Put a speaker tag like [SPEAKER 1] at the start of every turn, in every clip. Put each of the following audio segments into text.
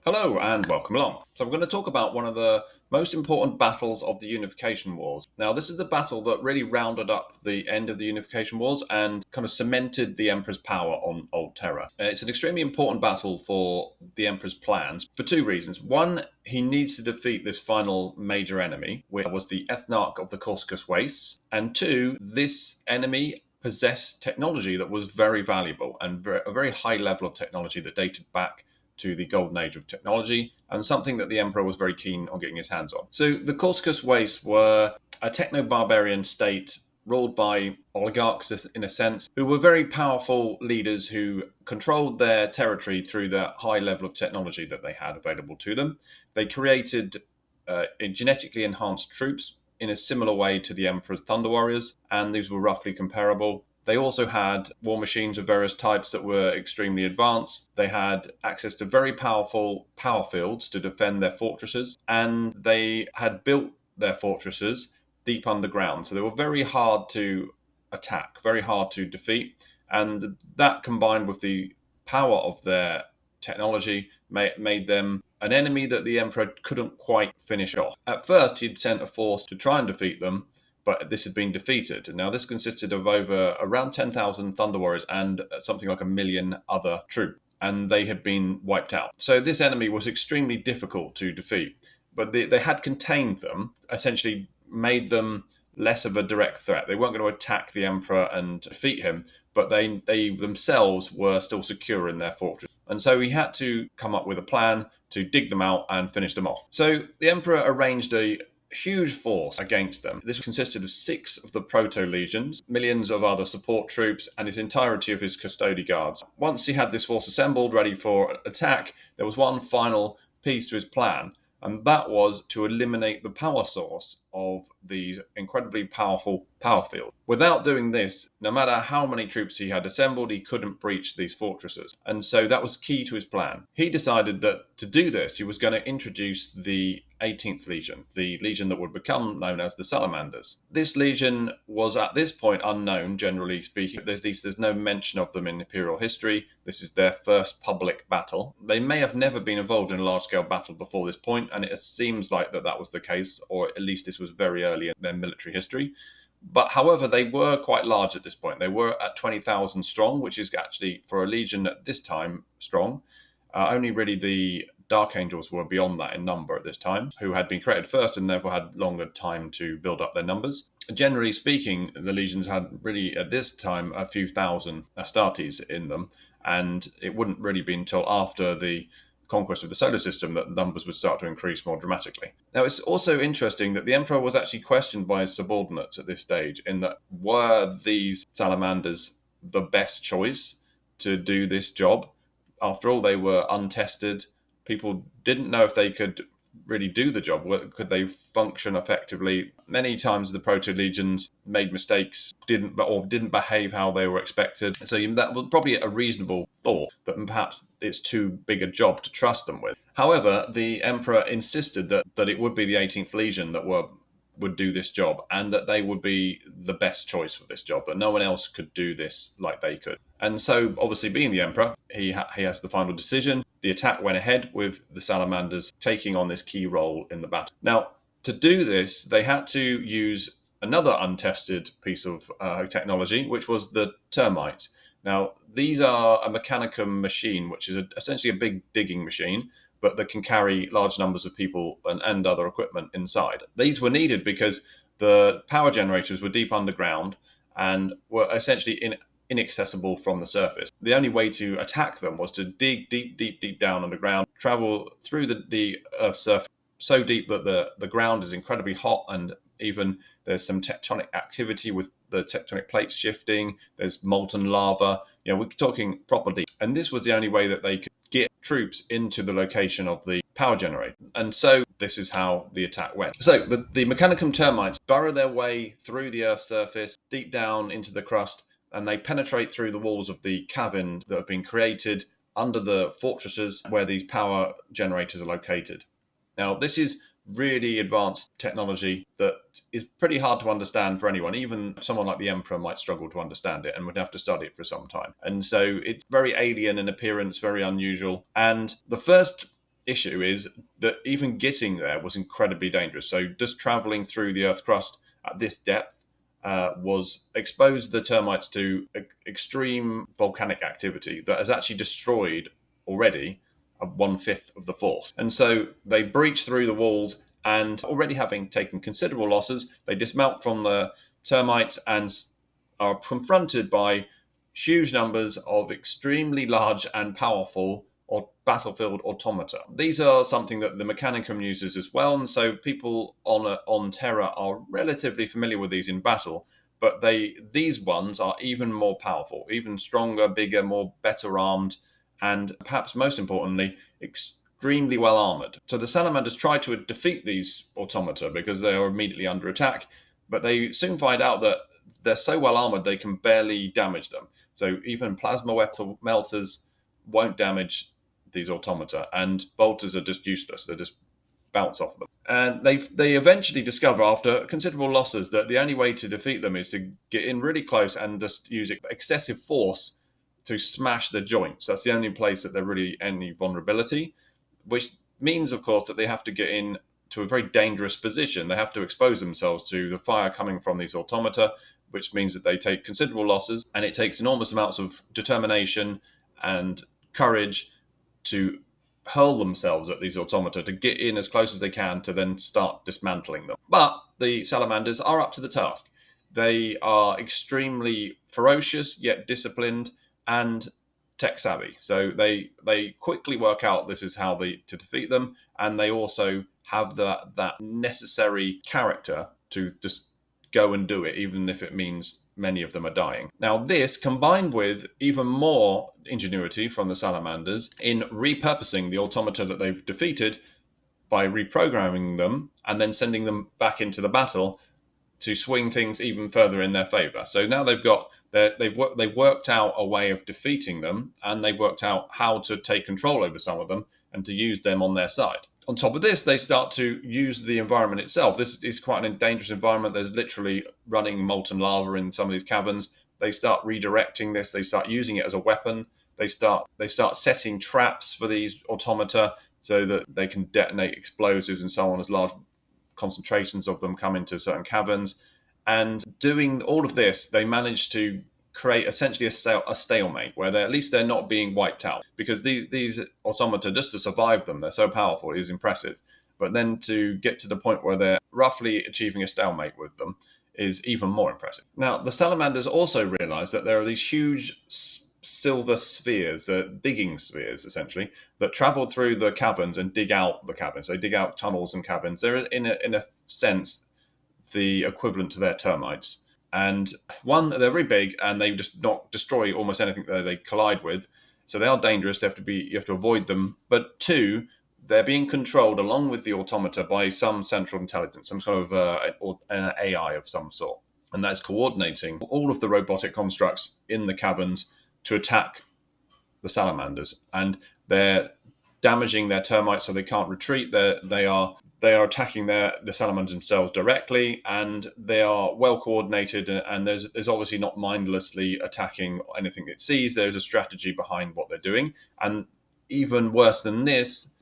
[SPEAKER 1] Hello and welcome along. So we're going to talk about one of the most important battles of the Unification Wars. Now, this is the battle that really rounded up the end of the Unification Wars and kind of cemented the Emperor's power on Old Terra. It's an extremely important battle for the Emperor's plans for two reasons. One, he needs to defeat this final major enemy, which was the Ethnarch of the Caucasus Wastes. And two, this enemy possessed technology that was very valuable and a very high level of technology that dated back to the golden age of technology, and something that the emperor was very keen on getting his hands on. So the Caucasus Wastes were a techno-barbarian state ruled by oligarchs, in a sense, who were very powerful leaders who controlled their territory through the high level of technology that they had available to them. They created genetically enhanced troops in a similar way to the Emperor's Thunder Warriors, and these were roughly comparable. They also had war machines of various types that were extremely advanced. They had access to very powerful power fields to defend their fortresses, and they had built their fortresses deep underground. So they were very hard to attack, very hard to defeat. And that, combined with the power of their technology, made them an enemy that the Emperor couldn't quite finish off. At first, he'd sent a force to try and defeat them, but this had been defeated. Now, this consisted of around 10,000 Thunder Warriors and something like 1 million other troops, and they had been wiped out. So this enemy was extremely difficult to defeat, but they had contained them, essentially made them less of a direct threat. They weren't going to attack the Emperor and defeat him, but they themselves were still secure in their fortress. And so he had to come up with a plan to dig them out and finish them off. So the Emperor arranged a huge force against them. This consisted of 6 of the proto-legions, millions of other support troops, and his entirety of his custody guards. Once he had this force assembled, ready for attack, there was one final piece to his plan, and that was to eliminate the power source of these incredibly powerful power fields. Without doing this, no matter how many troops he had assembled, he couldn't breach these fortresses. And so that was key to his plan. He decided that to do this, he was going to introduce the 18th Legion, the legion that would become known as the Salamanders. This legion was at this point unknown, generally speaking. There's no mention of them in imperial history. This is their first public battle. They may have never been involved in a large-scale battle before this point, and it seems like that was the case, or at least this was very early in their military history. But however, they were quite large at this point. They were at 20,000 strong, which is actually, for a legion at this time, strong. Only really the Dark Angels were beyond that in number at this time, who had been created first and therefore had longer time to build up their numbers. Generally speaking, the legions had really, at this time, a few thousand Astartes in them, and it wouldn't really be until after the conquest of the solar system that numbers would start to increase more dramatically. Now, it's also interesting that the Emperor was actually questioned by his subordinates at this stage, in that were these salamanders the best choice to do this job? After all, they were untested. People didn't know if they could really do the job. Could they function effectively? Many times the proto-legions made mistakes, didn't behave how they were expected. So that was probably a reasonable thought, that perhaps it's too big a job to trust them with. However, the Emperor insisted that it would be the 18th Legion that would do this job, and that they would be the best choice for this job, that no one else could do this like they could. And so, obviously, being the Emperor, he has the final decision. The attack went ahead with the Salamanders taking on this key role in the battle. Now, to do this, they had to use another untested piece of technology, which was the termites. Now, these are a mechanicum machine, which is essentially a big digging machine, but that can carry large numbers of people and other equipment inside. These were needed because the power generators were deep underground and were essentially inaccessible from the surface. The only way to attack them was to dig deep down underground, travel through the Earth's surface so deep that the ground is incredibly hot, and even there's some tectonic activity with the tectonic plates shifting. There's molten lava. We're talking proper deep. And this was the only way that they could get troops into the location of the power generator. And so this is how the attack went. So the mechanicum termites burrow their way through the Earth's surface, deep down into the crust, and they penetrate through the walls of the cavern that have been created under the fortresses where these power generators are located. Now, this is really advanced technology that is pretty hard to understand for anyone. Even someone like the Emperor might struggle to understand it and would have to study it for some time. And so it's very alien in appearance, very unusual. And the first issue is that even getting there was incredibly dangerous. So just traveling through the Earth crust at this depth was exposed the termites to extreme volcanic activity that has actually destroyed already 1/5 of the force. And so they breach through the walls, and already having taken considerable losses, they dismount from the termites and are confronted by huge numbers of extremely large and powerful or battlefield automata. These are something that the Mechanicum uses as well, and so people on Terra are relatively familiar with these in battle. But these ones are even more powerful, even stronger, bigger, better armed, and perhaps most importantly, extremely well armored. So the salamanders try to defeat these automata because they are immediately under attack, but they soon find out that they're so well armored they can barely damage them. So even plasma melters won't damage these automata, and bolters are just useless. They just bounce off them. And they eventually discover, after considerable losses, that the only way to defeat them is to get in really close and just use excessive force to smash the joints. That's the only place that they're really any vulnerability, which means, of course, that they have to get in to a very dangerous position. They have to expose themselves to the fire coming from these automata, which means that they take considerable losses, and it takes enormous amounts of determination and courage to hurl themselves at these automata, to get in as close as they can to then start dismantling them. But the salamanders are up to the task. They are extremely ferocious, yet disciplined and tech savvy. So they quickly work out this is how to defeat them, and they also have that necessary character to just go and do it, even if it means many of them are dying. Now, this, combined with even more ingenuity from the salamanders in repurposing the automata that they've defeated by reprogramming them and then sending them back into the battle to swing things even further in their favor. So now they've worked out a way of defeating them, and they've worked out how to take control over some of them and to use them on their side. On top of this, they start to use the environment itself. This is quite a dangerous environment. There's literally running molten lava in some of these caverns. They start redirecting this. They start using it as a weapon. They start setting traps for these automata so that they can detonate explosives and so on as large concentrations of them come into certain caverns. And doing all of this, they manage to create essentially a stalemate where at least they're not being wiped out, because these automata, just to survive them, they're so powerful, it is impressive. But then to get to the point where they're roughly achieving a stalemate with them is even more impressive. Now, the salamanders also realize that there are these huge silver spheres, digging spheres essentially, that travel through the caverns and dig out the caverns. They dig out tunnels and caverns. They're in a sense the equivalent to their termites. And one, they're very big and they just not destroy almost anything that they collide with. So they are dangerous. You have to avoid them. But two, they're being controlled along with the automata by some central intelligence, some sort of an AI of some sort. And that's coordinating all of the robotic constructs in the caverns to attack the salamanders. And they're damaging their termites so they can't retreat. They are attacking the salamanders themselves directly, and they are well coordinated, and there's obviously not mindlessly attacking anything it sees. There's a strategy behind what they're doing. And even worse than this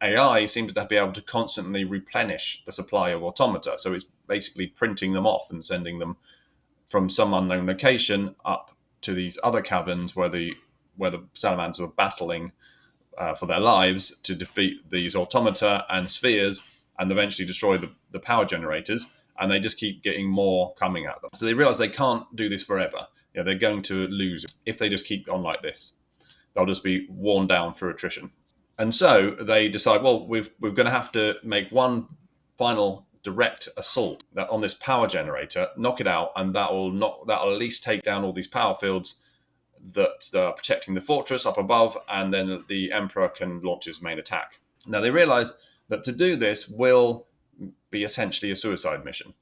[SPEAKER 1] AI seems to be able to constantly replenish the supply of automata. So it's basically printing them off and sending them from some unknown location up to these other caverns where the salamanders are battling for their lives to defeat these automata and spheres and eventually destroy the power generators. And they just keep getting more coming at them. So they realize they can't do this forever. They're going to lose if they just keep on like this. They'll just be worn down through attrition. And so they decide, well, we're going to have to make one final direct assault on this power generator, knock it out, and that'll at least take down all these power fields that are protecting the fortress up above, and then the Emperor can launch his main attack. Now they realize that to do this will be essentially a suicide mission.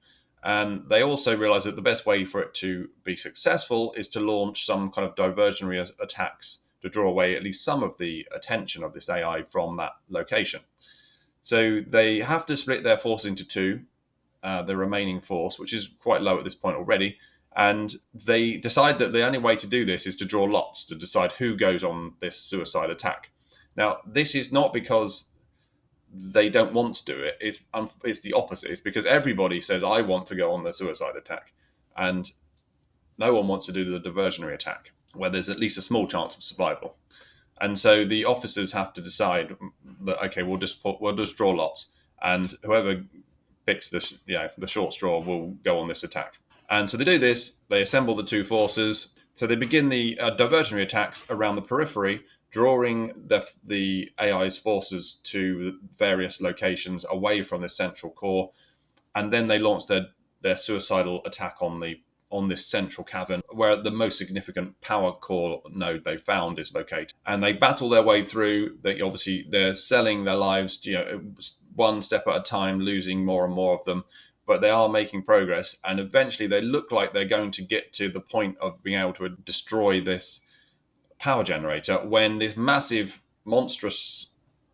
[SPEAKER 1] And they also realize that the best way for it to be successful is to launch some kind of diversionary attacks to draw away at least some of the attention of this AI from that location. So they have to split their force into two, the remaining force, which is quite low at this point already. And they decide that the only way to do this is to draw lots to decide who goes on this suicide attack. Now, this is not because they don't want to do it. It's the opposite. It's because everybody says, I want to go on the suicide attack. And no one wants to do the diversionary attack, where there's at least a small chance of survival. And so the officers have to decide that, okay, we'll just draw lots, and whoever picks the short straw will go on this attack. And so they do this. They assemble the two forces. So they begin the diversionary attacks around the periphery, drawing the AI's forces to various locations away from the central core, and then they launch their suicidal attack on this central cavern where the most significant power core node they found is located. And they battle their way through. They're selling their lives, one step at a time, losing more and more of them, but they are making progress. And eventually they look like they're going to get to the point of being able to destroy this power generator when this massive, monstrous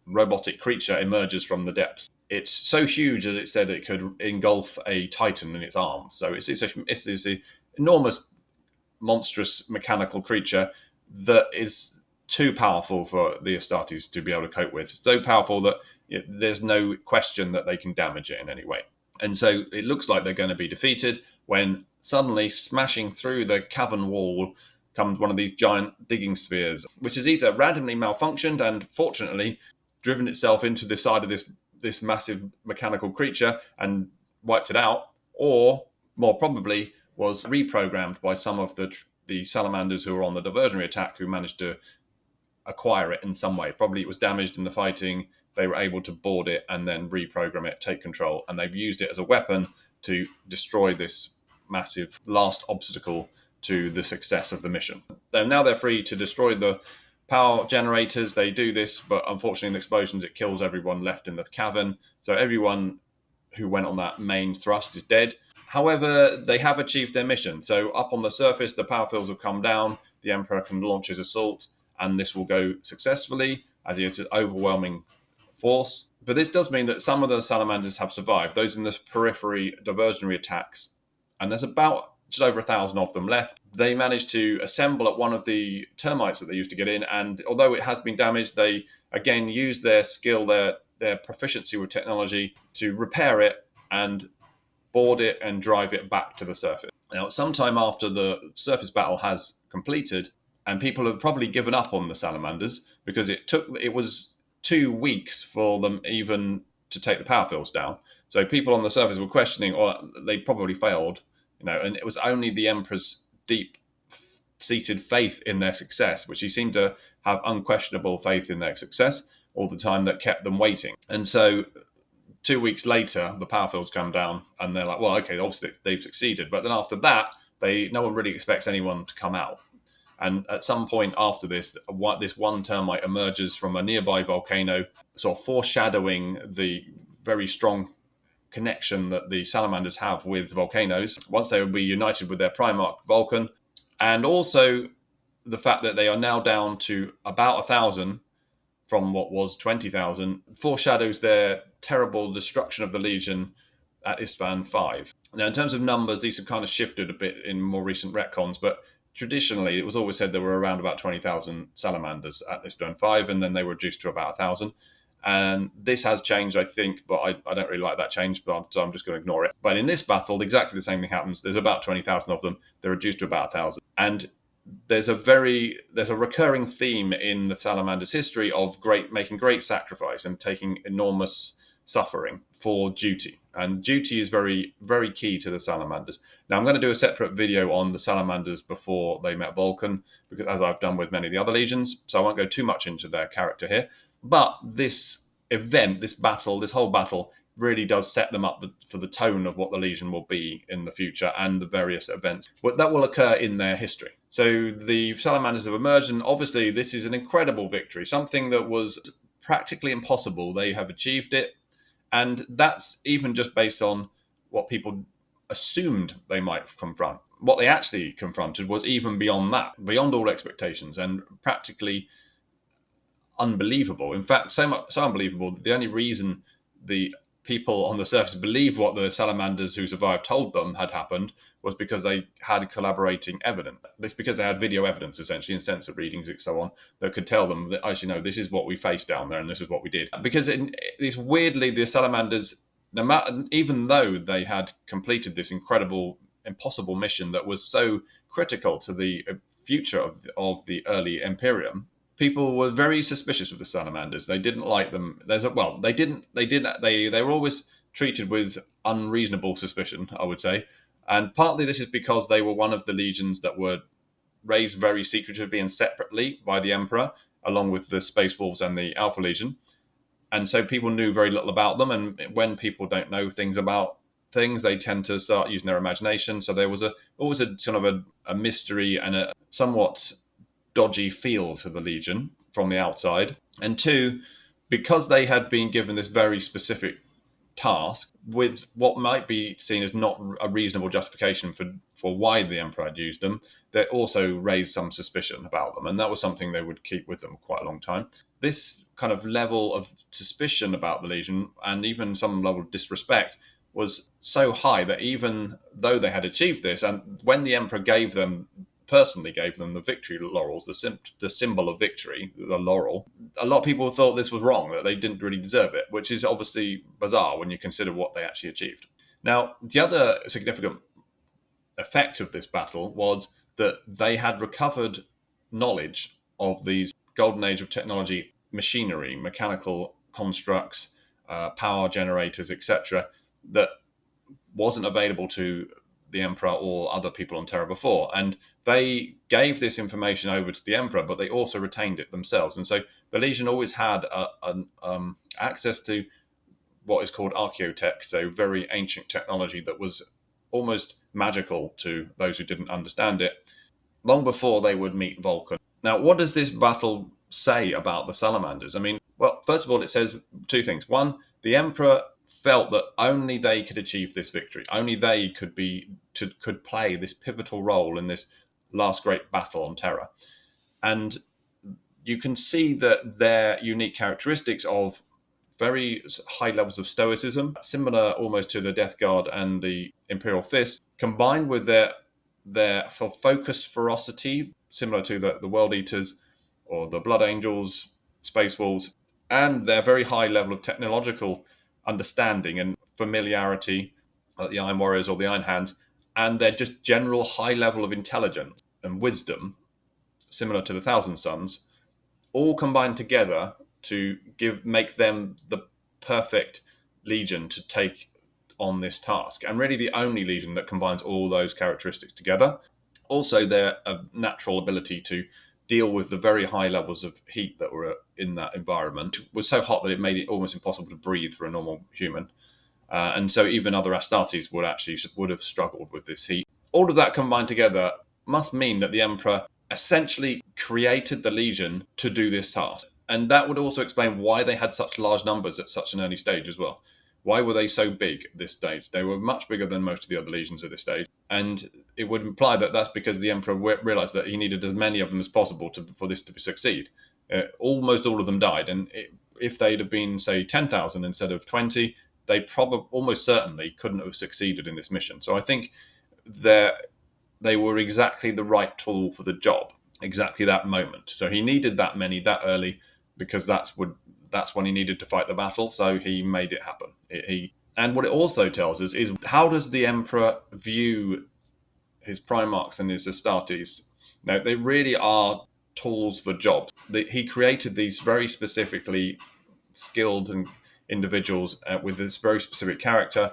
[SPEAKER 1] robotic creature emerges from the depths. It's so huge that it said it could engulf a titan in its arms. So it's an enormous, monstrous mechanical creature that is too powerful for the Astartes to be able to cope with. So powerful that there's no question that they can damage it in any way. And so it looks like they're going to be defeated when suddenly, smashing through the cavern wall, comes one of these giant digging spheres, which has either randomly malfunctioned and fortunately driven itself into the side of this massive mechanical creature and wiped it out, or more probably was reprogrammed by some of the salamanders who were on the diversionary attack, who managed to acquire it in some way. Probably it was damaged in the fighting. They were able to board it and then reprogram it, take control, and they've used it as a weapon to destroy this massive last obstacle to the success of the mission. Now they're free to destroy the power generators. They do this, but unfortunately in explosions it kills everyone left in the cavern. So everyone who went on that main thrust is dead. However, they have achieved their mission. So up on the surface, the power fields have come down. The Emperor can launch his assault, and this will go successfully as he has an overwhelming force. But this does mean that some of the salamanders have survived, those in the periphery diversionary attacks, and there's about just over 1,000 of them left. They managed to assemble at one of the termites that they used to get in, and although it has been damaged, they again use their skill, their proficiency with technology to repair it and board it and drive it back to the surface. Now, sometime after the surface battle has completed, and people have probably given up on the salamanders because it was 2 weeks for them even to take the power fields down. So people on the surface were questioning, or they probably failed. And it was only the Emperor's deep-seated faith in their success, which he seemed to have unquestionable faith in their success all the time, that kept them waiting. And so 2 weeks later, the power fields come down, and they're like, well, okay, obviously they've succeeded. But then after that, no one really expects anyone to come out. And at some point after this one termite emerges from a nearby volcano, sort of foreshadowing the very strong connection that the salamanders have with volcanoes once they will be united with their primarch Vulcan, and also the fact that they are now down to about 1,000 from what was 20,000 foreshadows their terrible destruction of the Legion at Isstvan 5. Now, in terms of numbers, these have kind of shifted a bit in more recent retcons, but traditionally it was always said there were around about 20,000 salamanders at Isstvan 5, and then they were reduced to about 1,000. And this has changed, I think, but I don't really like that change, so I'm just going to ignore it. But in this battle, exactly the same thing happens. There's about 20,000 of them. They're reduced to about 1,000. And there's a recurring theme in the Salamander's history of making great sacrifice and taking enormous suffering for duty. And duty is very, very key to the Salamanders. Now, I'm going to do a separate video on the Salamanders before they met Vulcan, because as I've done with many of the other legions, so I won't go too much into their character here. But this event, this whole battle, really does set them up for the tone of what the Legion will be in the future and the various events that will occur in their history. So the Salamanders have emerged, and obviously this is an incredible victory, something that was practically impossible. They have achieved it, and that's even just based on what people assumed they might confront. What they actually confronted was even beyond that, beyond all expectations, and practically unbelievable. In fact, so unbelievable, the only reason the people on the surface believed what the salamanders who survived told them had happened was because they had collaborating evidence. It's because they had video evidence, essentially, and sensor readings and so on, that could tell them that, actually, no, this is what we faced down there and this is what we did. Because it's weirdly, the salamanders, no matter, even though they had completed this incredible, impossible mission that was so critical to the future of the early Imperium, people were very suspicious of the salamanders. They didn't like them. They were always treated with unreasonable suspicion, I would say. And partly this is because they were one of the legions that were raised very secretively and separately by the Emperor, along with the Space Wolves and the Alpha Legion. And so people knew very little about them. And when people don't know things about things, they tend to start using their imagination. So there was always a sort of a mystery and a somewhat dodgy feel to the Legion from the outside. And two, because they had been given this very specific task with what might be seen as not a reasonable justification for why the Emperor had used them, that also raised some suspicion about them. And that was something they would keep with them quite a long time. This kind of level of suspicion about the Legion, and even some level of disrespect, was so high that even though they had achieved this, and when the Emperor personally gave them the victory laurels, the symbol of victory, the laurel, a lot of people thought this was wrong, that they didn't really deserve it, which is obviously bizarre when you consider what they actually achieved. Now, the other significant effect of this battle was that they had recovered knowledge of these golden age of technology machinery, mechanical constructs, power generators, etc., that wasn't available to the Emperor or other people on Terra before. And they gave this information over to the Emperor, but they also retained it themselves. And so the Legion always had access to what is called archaeotech, so very ancient technology that was almost magical to those who didn't understand it, long before they would meet Vulcan. Now, what does this battle say about the salamanders? I mean, well, first of all, it says two things. One, the Emperor felt that only they could achieve this victory. Only they could play this pivotal role in this last great battle on Terra. And you can see that their unique characteristics of very high levels of stoicism, similar almost to the Death Guard and the Imperial Fist, combined with their focused ferocity, similar to the World Eaters or the Blood Angels, Space Wolves, and their very high level of technological understanding and familiarity, like the Iron Warriors or the Iron Hands, and their just general high level of intelligence and wisdom, similar to the Thousand Sons, all combined together to make them the perfect legion to take on this task, and really the only legion that combines all those characteristics together. Also, their natural ability to deal with the very high levels of heat that were in that environment was so hot that it made it almost impossible to breathe for a normal human. And so even other Astartes would have struggled with this heat. All of that combined together must mean that the Emperor essentially created the Legion to do this task. And that would also explain why they had such large numbers at such an early stage as well. Why were they so big at this stage? They were much bigger than most of the other legions at this stage. And it would imply that that's because the Emperor realized that he needed as many of them as possible for this to succeed. Almost all of them died. And if they'd have been, say, 10,000 instead of 20, they probably almost certainly couldn't have succeeded in this mission. So I think they were exactly the right tool for the job, exactly that moment. So he needed that many that early because that's when he needed to fight the battle. So he made it happen. And what it also tells us is, how does the Emperor view his Primarchs and his Astartes? Now, they really are tools for jobs. He created these very specifically skilled individuals with this very specific character,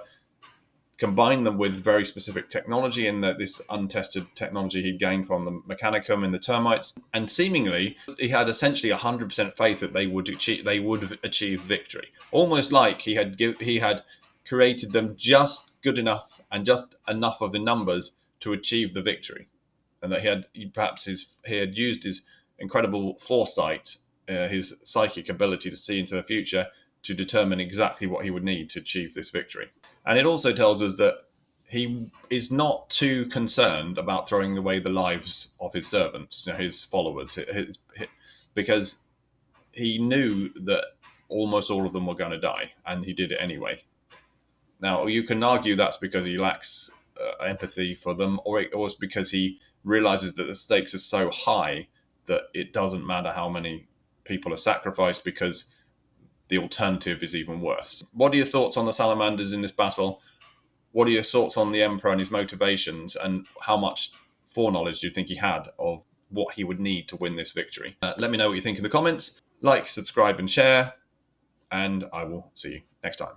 [SPEAKER 1] combined them with very specific technology, in this untested technology he gained from the Mechanicum and the Termites, and seemingly he had essentially 100% faith that they would achieve victory, almost like he had created them just good enough and just enough of the numbers to achieve the victory, and that he had used his incredible foresight, his psychic ability to see into the future, to determine exactly what he would need to achieve this victory. And it also tells us that he is not too concerned about throwing away the lives of his servants, his followers, because he knew that almost all of them were going to die, and he did it anyway. Now, you can argue that's because he lacks empathy for them, or it's because he realizes that the stakes are so high that it doesn't matter how many people are sacrificed because the alternative is even worse. What are your thoughts on the salamanders in this battle? What are your thoughts on the Emperor and his motivations, and how much foreknowledge do you think he had of what he would need to win this victory? Let me know what you think in the comments. Like, subscribe, and share, and I will see you next time.